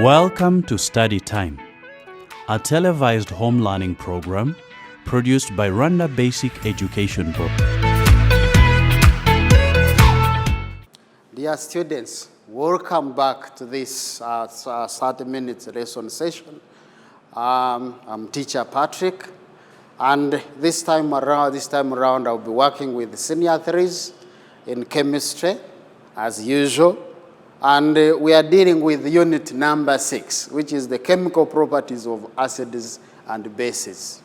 Welcome to Study Time, a televised home learning program produced by Rwanda Basic Education Board. Dear students, welcome back to this 30-minute lesson session. I'm teacher Patrick, and this time around I'll be working with senior threes in chemistry, as usual. And we are dealing with unit number 6, which is the chemical properties of acids and bases.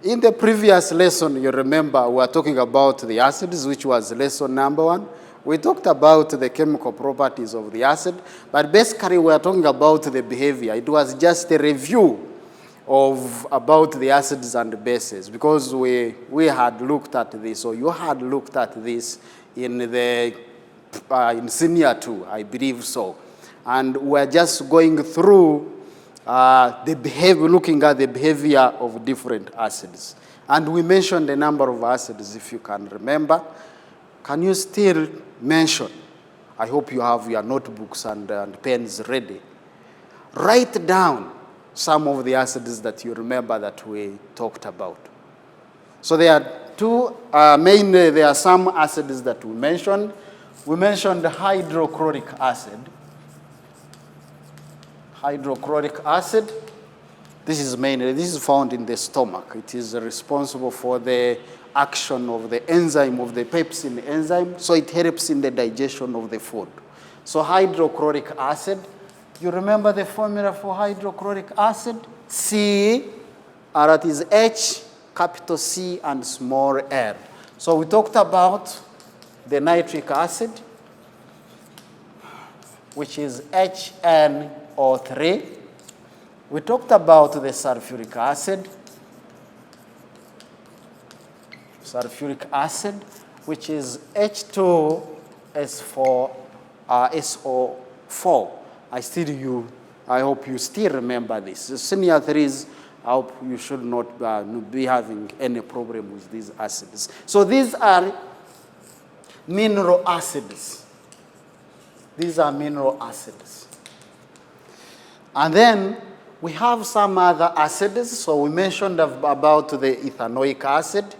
In the previous lesson, you remember, we were talking about the acids, which was lesson number 1. We talked about the chemical properties of the acid, but basically we are talking about the behavior. It was just a review about the acids and bases, because we had looked at this, or you had looked at this in senior 2, I believe so. And we're just going through the behavior, looking at the behavior of different acids. And we mentioned a number of acids, if you can remember. Can you still mention? I hope you have your notebooks and pens ready. Write down some of the acids that you remember that we talked about. So there are two mainly, there are some acids that we mentioned. We mentioned hydrochloric acid. Hydrochloric acid, this is found in the stomach. It is responsible for the action of the enzyme, of the pepsin enzyme, so it helps in the digestion of the food. So hydrochloric acid, you remember the formula for hydrochloric acid? That is H, capital C, and small r. So we talked about the nitric acid, which is HNO3. We talked about the sulfuric acid, which is H2SO4. I hope you still remember this. The senior threes, I hope you should not be having any problem with these acids. So these are mineral acids. These are mineral acids. And then we have some other acids. So we mentioned about the ethanoic acid,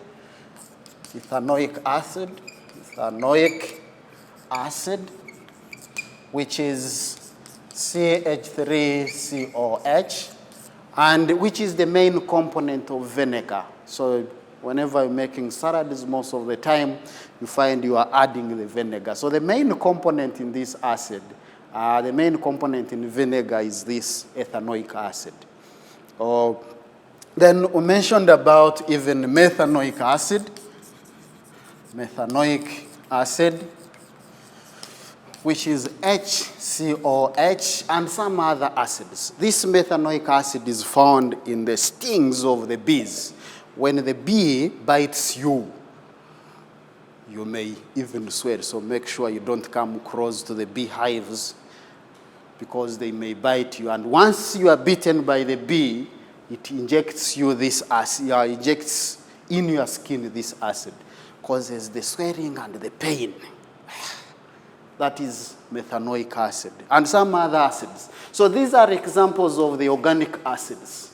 which is CH3COH, and which is the main component of vinegar. So whenever you're making salads, most of the time, you find you are adding the vinegar. So the main component in this acid, the main component in vinegar is this ethanoic acid. Then we mentioned about even methanoic acid, which is HCOH, and some other acids. This methanoic acid is found in the stings of the bees. When the bee bites you, you may even sweat. So make sure you don't come close to the beehives, because they may bite you. And once you are bitten by the bee, it injects you this acid, injects in your skin this acid, causes the sweating and the pain. That is methanoic acid, and some other acids. So these are examples of the organic acids.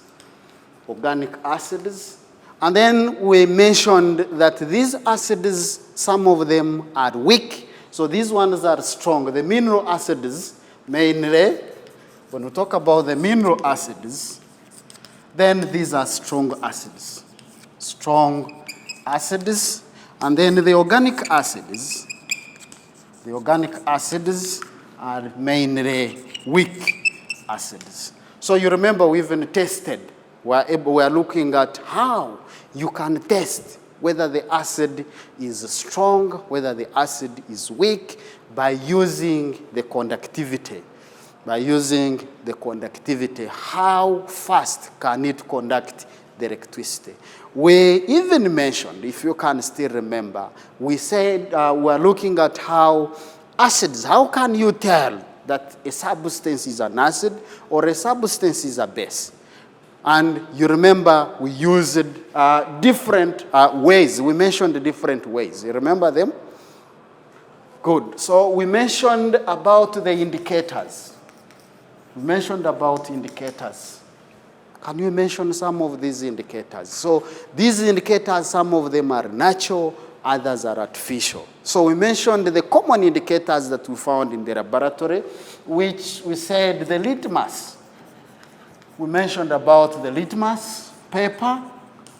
And then we mentioned that these acids, some of them are weak. So these ones are strong. The mineral acids, mainly, when we talk about the mineral acids, then these are strong acids. And then the organic acids are mainly weak acids. So you remember we even tested. We are looking at how you can test whether the acid is strong, whether the acid is weak, by using the conductivity. How fast can it conduct the electricity? We even mentioned, if you can still remember, we said we're looking at how acids, how can you tell that a substance is an acid or a substance is a base? And you remember we used different ways. We mentioned different ways. You remember them? Good. So we mentioned about the indicators. We mentioned about indicators. Can you mention some of these indicators? So these indicators, some of them are natural, others are artificial. So we mentioned the common indicators that we found in the laboratory, which we said the litmus. We mentioned about the litmus paper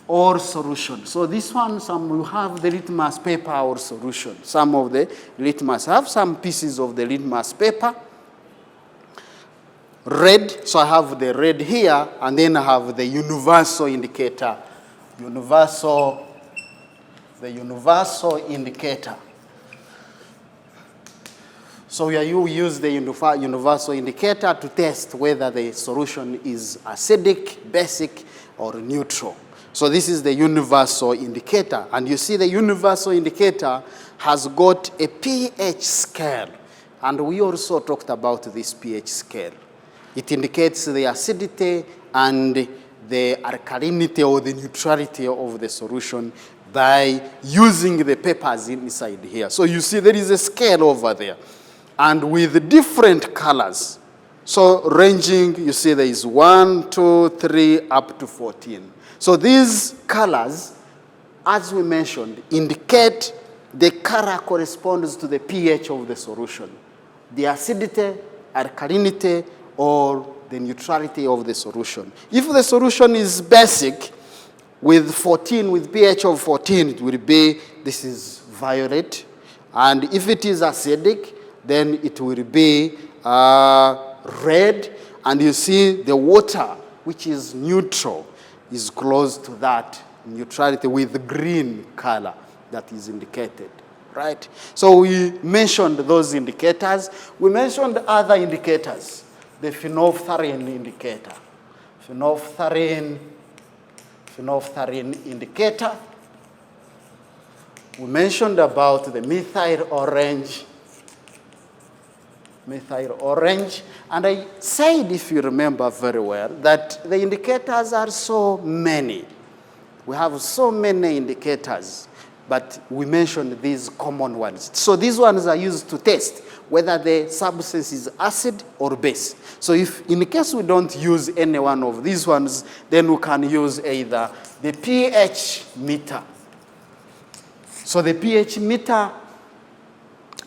or solution. So this one, some will have the litmus paper or solution. Some of the litmus have some pieces of the litmus paper. Red, so I have the red here, and then I have the universal indicator. The universal indicator. So you use the universal indicator to test whether the solution is acidic, basic, or neutral. So this is the universal indicator. And you see the universal indicator has got a pH scale. And we also talked about this pH scale. It indicates the acidity and the alkalinity or the neutrality of the solution by using the papers inside here. So you see there is a scale over there. And with different colors. So ranging, you see there is 1, 2, 3, up to 14. So these colors, as we mentioned, indicate the color corresponds to the pH of the solution. The acidity, alkalinity, or the neutrality of the solution. If the solution is basic, with pH of 14, it will be, this is violet. And if it is acidic, then it will be red. And you see the water, which is neutral, is close to that neutrality with green color that is indicated, right? So we mentioned those indicators. We mentioned other indicators. The phenolphthalein indicator. Phenolphthalein indicator. We mentioned about the methyl orange. And I said, if you remember very well, that the indicators are so many. We have so many indicators, but we mentioned these common ones. So these ones are used to test whether the substance is acid or base. So if in case we don't use any one of these ones, then we can use either the pH meter. So the pH meter,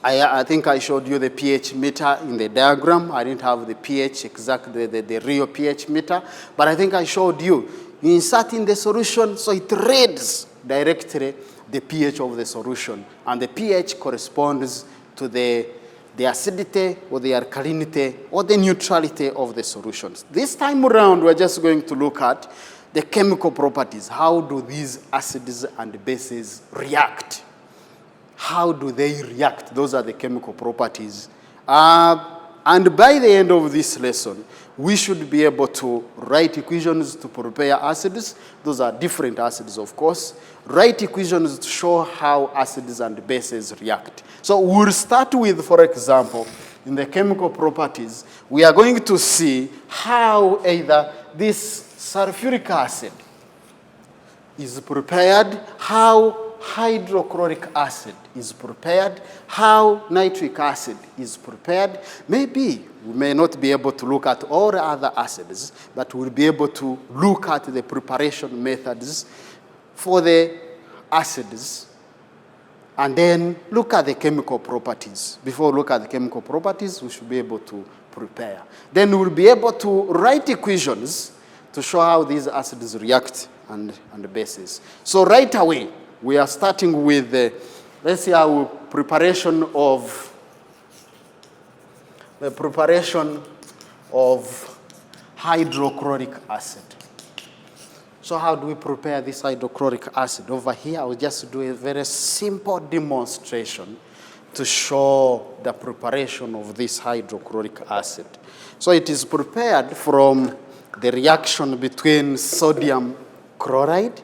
I think I showed you the pH meter in the diagram. I didn't have the pH exactly, the real pH meter, but I think I showed you. You insert in the solution, so it reads directly the pH of the solution, and the pH corresponds to the acidity or the alkalinity or the neutrality of the solutions. This time around, we're just going to look at the chemical properties. How do these acids and bases react? How do they react? Those are the chemical properties. And by the end of this lesson, we should be able to write equations to prepare acids. Those are different acids, of course. Write equations to show how acids and bases react. So we'll start with, for example, in the chemical properties, we are going to see how either this sulfuric acid is prepared, how hydrochloric acid is prepared, how nitric acid is prepared. Maybe we may not be able to look at all the other acids, but we'll be able to look at the preparation methods for the acids, and then look at the chemical properties. Before we look at the chemical properties, we should be able to prepare. Then we'll be able to write equations to show how these acids react and bases. So right away, we are starting with, let's see, our preparation of hydrochloric acid. So how do we prepare this hydrochloric acid? Over here, I will just do a very simple demonstration to show the preparation of this hydrochloric acid. So it is prepared from the reaction between sodium chloride,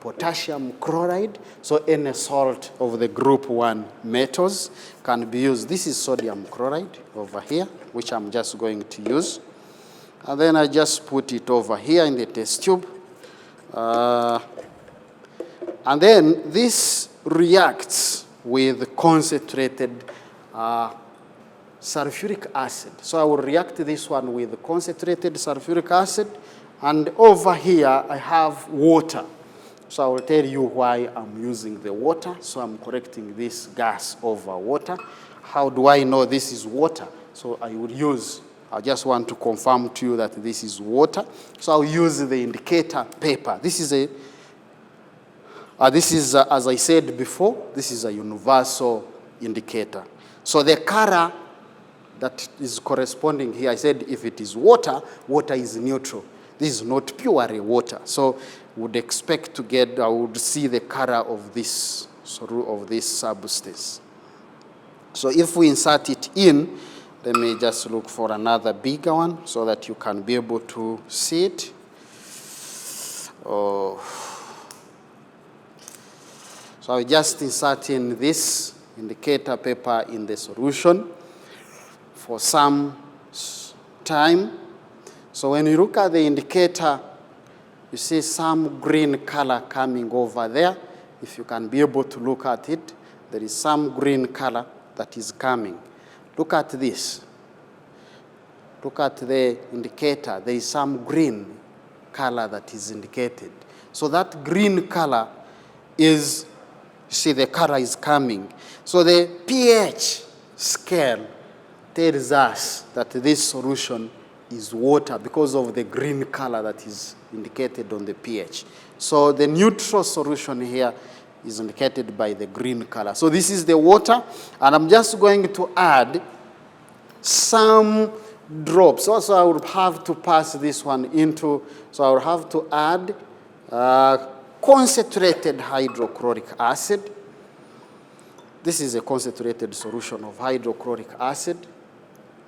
potassium chloride. So any salt of the group 1 metals can be used. This is sodium chloride over here, which I'm just going to use. And then I just put it over here in the test tube. And then this reacts with concentrated sulfuric acid. So I will react this one with concentrated sulfuric acid. And over here, I have water. So I will tell you why I'm using the water. So I'm correcting this gas over water. How do I know this is water? So I just want to confirm to you that this is water. So I'll use the indicator paper. This is, as I said before, this is a universal indicator. So the color that is corresponding here, I said if it is water, water is neutral. This is not pure water. So would expect to get, I would see the color of this substance. So if we insert it in, let me just look for another bigger one so that you can be able to see it. So I just insert in this indicator paper in the solution for some time. So when you look at the indicator, you see some green color coming over there. If you can be able to look at it, there is some green color that is coming. Look at this. Look at the indicator. There is some green color that is indicated. So that green color is, you see the color is coming. So the pH scale tells us that this solution is water because of the green color that is indicated on the pH. So the neutral solution here is indicated by the green color. So this is the water, and I'm just going to add some drops. Also, I would have to pass this one into, so I would have to add concentrated hydrochloric acid. This is a concentrated solution of hydrochloric acid,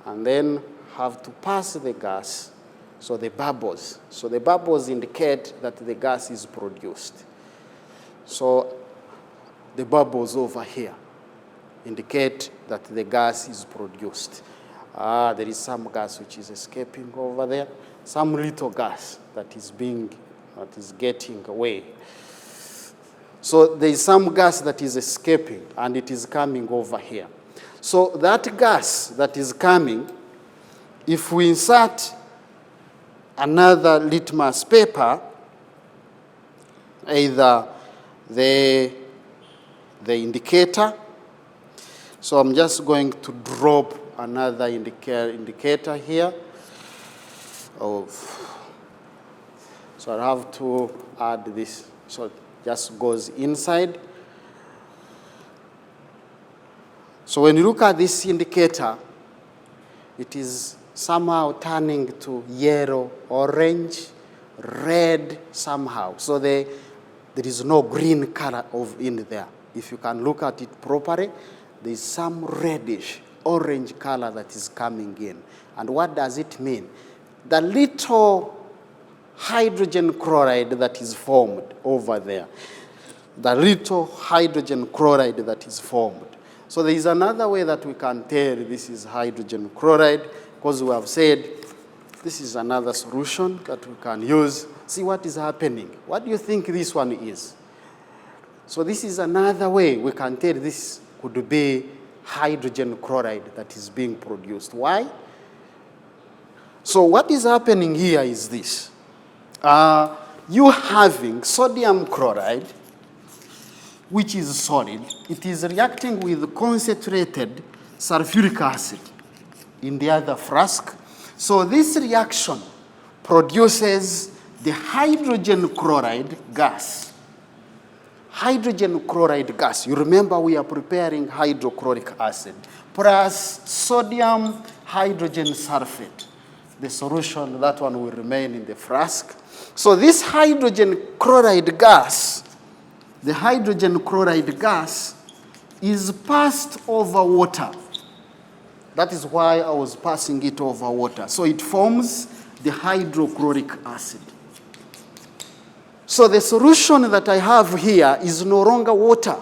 and then have to pass the gas, so the bubbles. So the bubbles indicate that the gas is produced. So the bubbles over here indicate that the gas is produced. There is some gas which is escaping over there, some little gas that is getting away. So there is some gas that is escaping, and it is coming over here. So that gas that is coming, if we insert another litmus paper, either the indicator, so I'm just going to drop another indicator here. So I have to add this, so it just goes inside. So when you look at this indicator, it is somehow turning to yellow, orange, red somehow. So there is no green color in there. If you can look at it properly, there is some reddish, orange color that is coming in. And what does it mean? The little hydrogen chloride that is formed over there. The little hydrogen chloride that is formed. So there is another way that we can tell this is hydrogen chloride, because we have said this is another solution that we can use. See what is happening. What do you think this one is? So this is another way we can tell this could be hydrogen chloride that is being produced. Why? So what is happening here is this. You having sodium chloride, which is solid, it is reacting with concentrated sulfuric acid in the other flask. So this reaction produces the hydrogen chloride gas. Hydrogen chloride gas. You remember we are preparing hydrochloric acid plus sodium hydrogen sulfate. The solution, that one will remain in the flask. So this hydrogen chloride gas, the hydrogen chloride gas is passed over water. That is why I was passing it over water. So it forms the hydrochloric acid. So the solution that I have here is no longer water.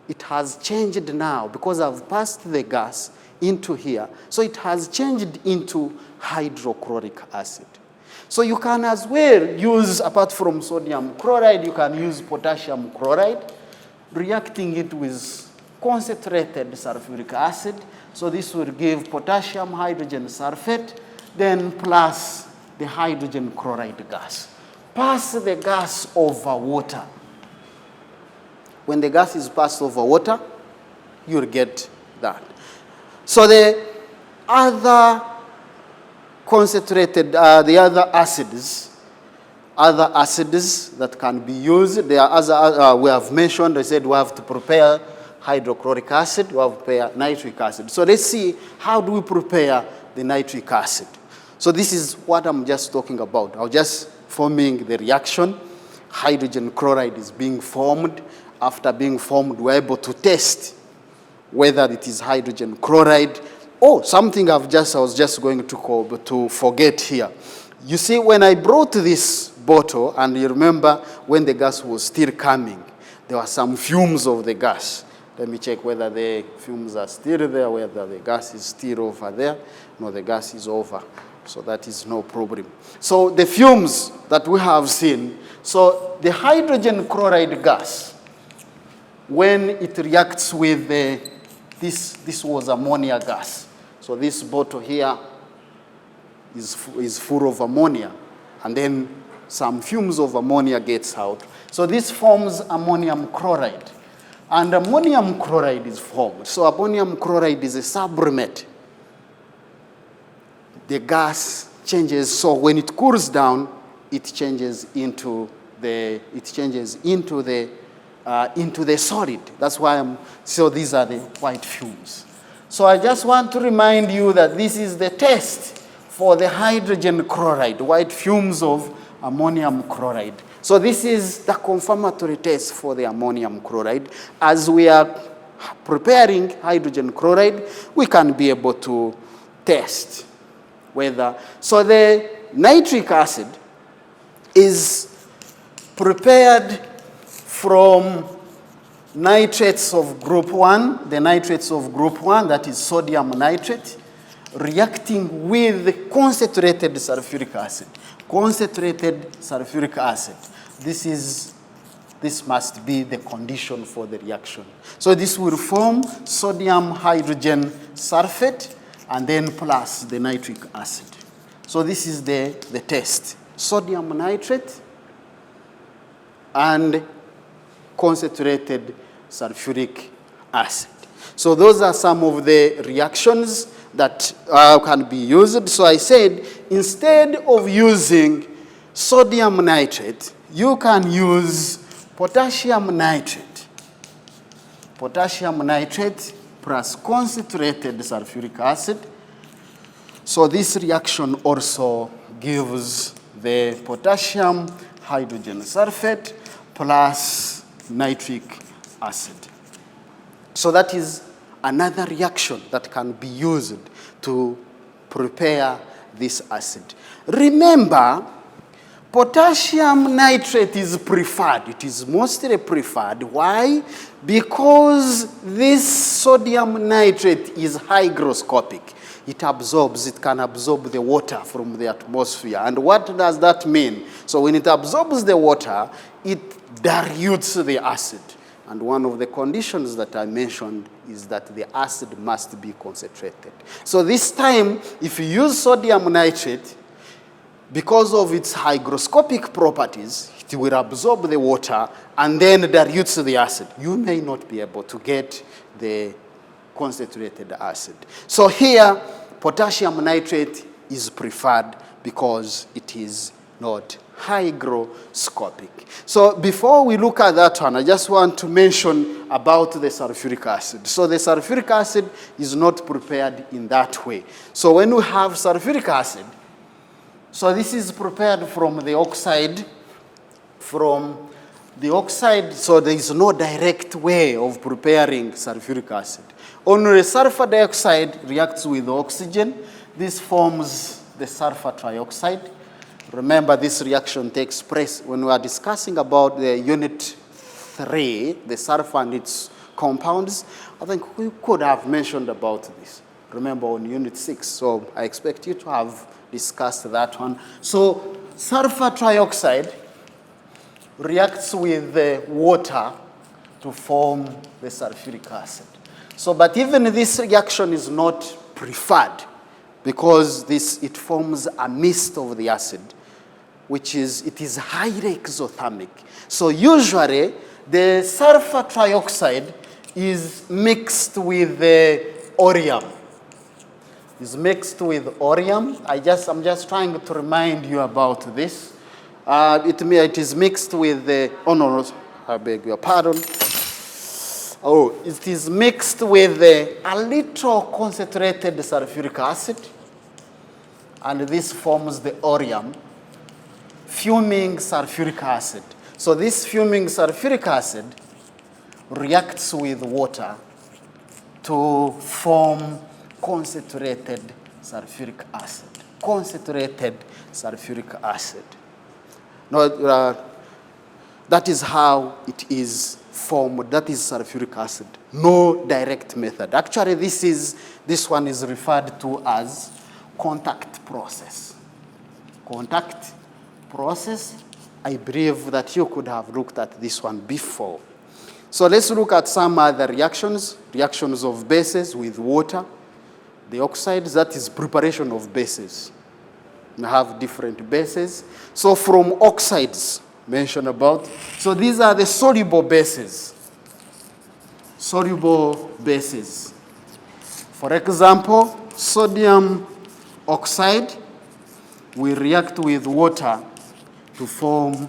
It has changed now because I've passed the gas into here. So it has changed into hydrochloric acid. So you can as well use, apart from sodium chloride, you can use potassium chloride, reacting it with concentrated sulfuric acid. So this will give potassium hydrogen sulfate, then plus the hydrogen chloride gas. Pass the gas over water. When the gas is passed over water, you'll get that. So the other concentrated, the other acids that can be used, there are other, we have mentioned, I said we have to prepare hydrochloric acid, we have to prepare nitric acid. So let's see, how do we prepare the nitric acid? So this is what I'm just talking about. I'm just forming the reaction. Hydrogen chloride is being formed. After being formed, we're able to test whether it is hydrogen chloride. Oh, something I was just going to forget here. You see, when I brought this bottle, and you remember when the gas was still coming, there were some fumes of the gas. Let me check whether the fumes are still there, whether the gas is still over there. No, the gas is over, so that is no problem. So the fumes that we have seen, so the hydrogen chloride gas, when it reacts with this was ammonia gas. So this bottle here is full of ammonia, and then some fumes of ammonia gets out. So this forms ammonium chloride, and ammonium chloride is formed. So ammonium chloride is a sublimate. The gas changes, so when it cools down, it changes into the solid. That's why so these are the white fumes. So I just want to remind you that this is the test for the hydrogen chloride, white fumes of ammonium chloride. So this is the confirmatory test for the ammonium chloride. As we are preparing hydrogen chloride, we can be able to test whether. So the nitric acid is prepared from nitrates of group 1, the nitrates of group 1, that is sodium nitrate, reacting with concentrated sulfuric acid. Concentrated sulfuric acid. This must be the condition for the reaction. So this will form sodium hydrogen sulfate and then plus the nitric acid. So this is the test. Sodium nitrate and concentrated sulfuric acid. So those are some of the reactions that can be used. So I said, instead of using sodium nitrate, you can use potassium nitrate. Potassium nitrate plus concentrated sulfuric acid. So this reaction also gives the potassium hydrogen sulfate plus nitric acid. So that is another reaction that can be used to prepare this acid. Remember, potassium nitrate is preferred. It is mostly preferred. Why? Because this sodium nitrate is hygroscopic. It can absorb the water from the atmosphere. And what does that mean? So when it absorbs the water, it dilutes the acid. And one of the conditions that I mentioned is that the acid must be concentrated. So this time, if you use sodium nitrate, because of its hygroscopic properties, it will absorb the water and then dilutes the acid. You may not be able to get the concentrated acid. So here, potassium nitrate is preferred because it is not hygroscopic. So before we look at that one, I just want to mention about the sulfuric acid. So the sulfuric acid is not prepared in that way. So when we have sulfuric acid, so this is prepared from the oxide. So there is no direct way of preparing sulfuric acid. Only sulfur dioxide reacts with oxygen. This forms the sulfur trioxide. Remember, this reaction takes place when we are discussing about the unit 3, the sulfur and its compounds. I think we could have mentioned about this. Remember, on unit 6. So I expect you to have discussed that one. So sulfur trioxide reacts with the water to form the sulfuric acid. So, but even this reaction is not preferred because it forms a mist of the acid, it is highly exothermic. So usually the sulfur trioxide is mixed with orium. I'm just trying to remind you about this. It is mixed with I beg your pardon. It is mixed with a little concentrated sulfuric acid, and this forms the orium, fuming sulfuric acid. So this fuming sulfuric acid reacts with water to form concentrated sulfuric acid. Now, that is how it is formed. That is sulfuric acid. No direct method. Actually, this one is referred to as contact process. Contact process. I believe that you could have looked at this one before. So let's look at some other reactions. Reactions of bases with water. The oxides, that is preparation of bases. We have different bases. So from oxides mentioned about, so these are the soluble bases. Soluble bases. For example, sodium oxide will react with water to form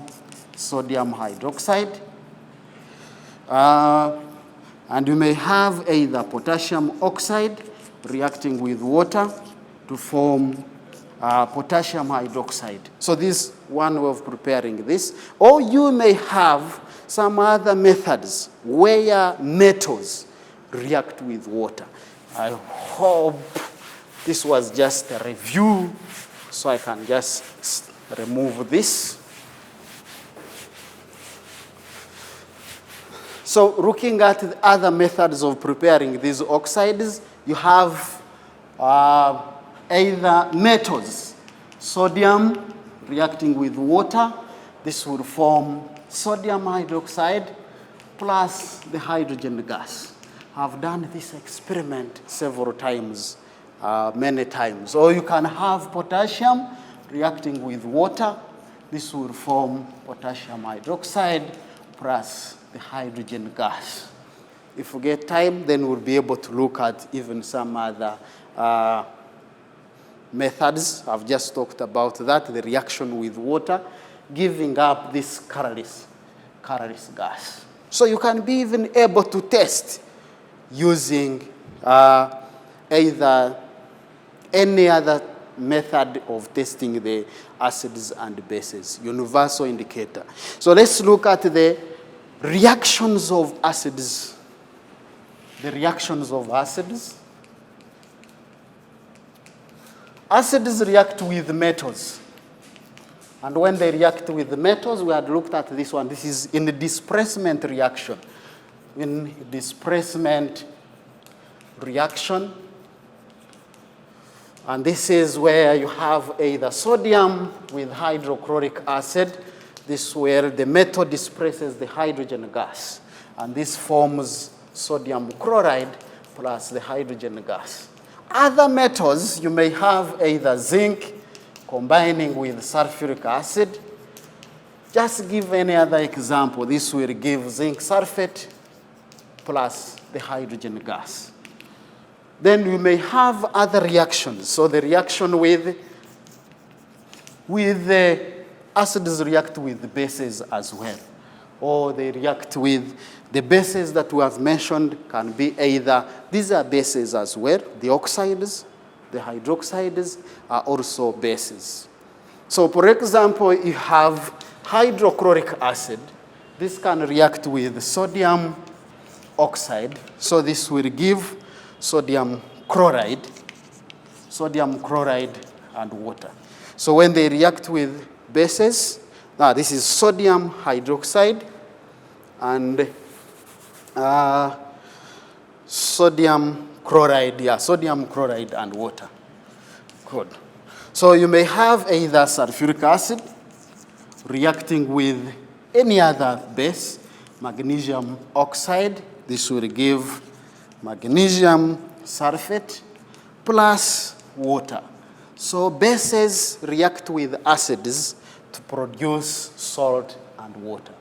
sodium hydroxide. And you may have either potassium oxide reacting with water to form potassium hydroxide. So this one way of preparing this. Or you may have some other methods where metals react with water. I hope this was just a review, so I can just remove this. So looking at the other methods of preparing these oxides, you have either metals, sodium reacting with water. This will form sodium hydroxide plus the hydrogen gas. I've done this experiment several times, many times. Or you can have potassium reacting with water. This will form potassium hydroxide plus the hydrogen gas. If we get time, then we'll be able to look at even some other methods. I've just talked about that, the reaction with water, giving up this colorless gas. So you can be even able to test using either any other method of testing the acids and bases, universal indicator. So let's look at the reactions of acids. The reactions of acids. Acids react with metals. And when they react with the metals, we had looked at this one. This is in the displacement reaction. In displacement reaction. And this is where you have either sodium with hydrochloric acid. This is where the metal displaces the hydrogen gas. And this forms sodium chloride plus the hydrogen gas. Other metals, you may have either zinc combining with sulfuric acid. Just give any other example. This will give zinc sulfate plus the hydrogen gas. Then you may have other reactions. So the reaction with the acids react with the bases as well. Or they react with the bases that we have mentioned can be either, these are bases as well, the oxides, the hydroxides are also bases. So for example, you have hydrochloric acid. This can react with sodium oxide. So this will give sodium chloride and water. So when they react with bases, now this is sodium hydroxide and sodium chloride and water. Good. So you may have either sulfuric acid reacting with any other base. magnesium oxide. This will give magnesium sulfate plus water. So bases react with acids to produce salt and water.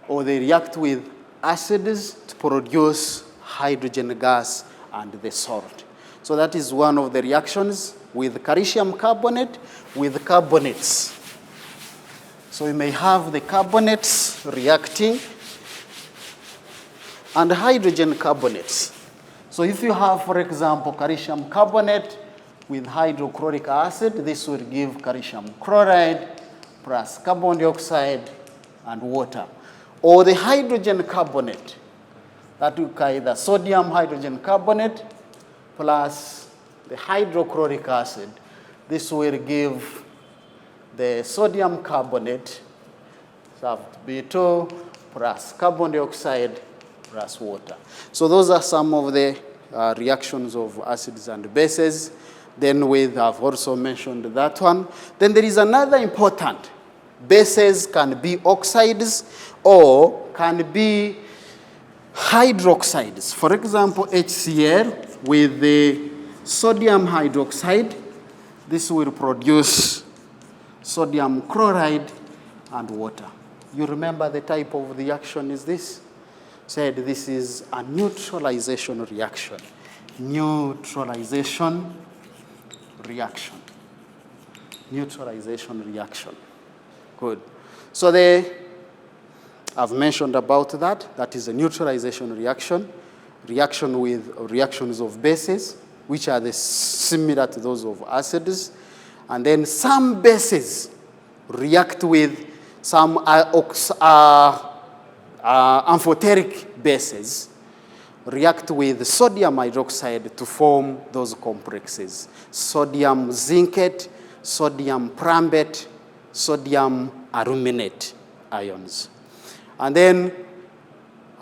Or they react with acids to produce hydrogen gas and the salt. So that is one of the reactions with calcium carbonate with carbonates. So we may have the carbonates reacting and hydrogen carbonates. So if you have, for example, calcium carbonate with hydrochloric acid, this will give calcium chloride plus carbon dioxide and water. Or the hydrogen carbonate, that will be either sodium hydrogen carbonate plus the hydrochloric acid. This will give the sodium carbonate, B2 plus carbon dioxide plus water. So those are some of the reactions of acids and bases. Then I've also mentioned that one. Then there is another important. Bases can be oxides or can be hydroxides. For example, HCl with the sodium hydroxide, this will produce sodium chloride and water. You remember the type of reaction is this? Said this is a neutralization reaction. Neutralization reaction. Neutralization reaction. Good. So I've mentioned about that. That is a neutralization reaction. Reaction with reactions of bases, which are similar to those of acids. And then some bases react with some amphoteric bases, react with sodium hydroxide to form those complexes. Sodium zincate, sodium prambate, sodium aluminate ions. And then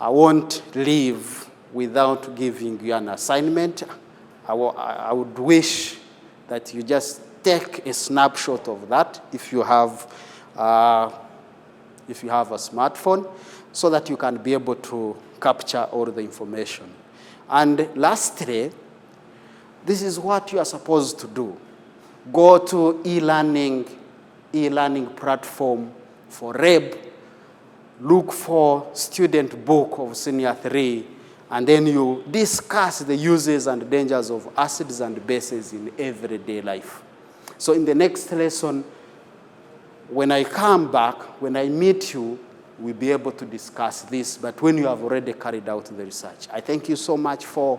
I won't leave without giving you an assignment. I would wish that you just take a snapshot of that if you have a smartphone, so that you can be able to capture all the information. And lastly, this is what you are supposed to do. Go to e-learning platform for REB, look for student book of Senior 3, and then you discuss the uses and dangers of acids and bases in everyday life. So in the next lesson, when I come back, when I meet you, we'll be able to discuss this, but when you have already carried out the research. I thank you so much for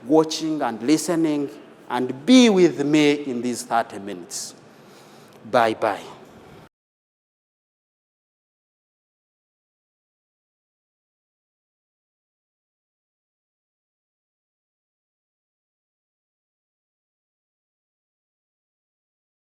watching and listening, and be with me in these 30 minutes. Bye-bye.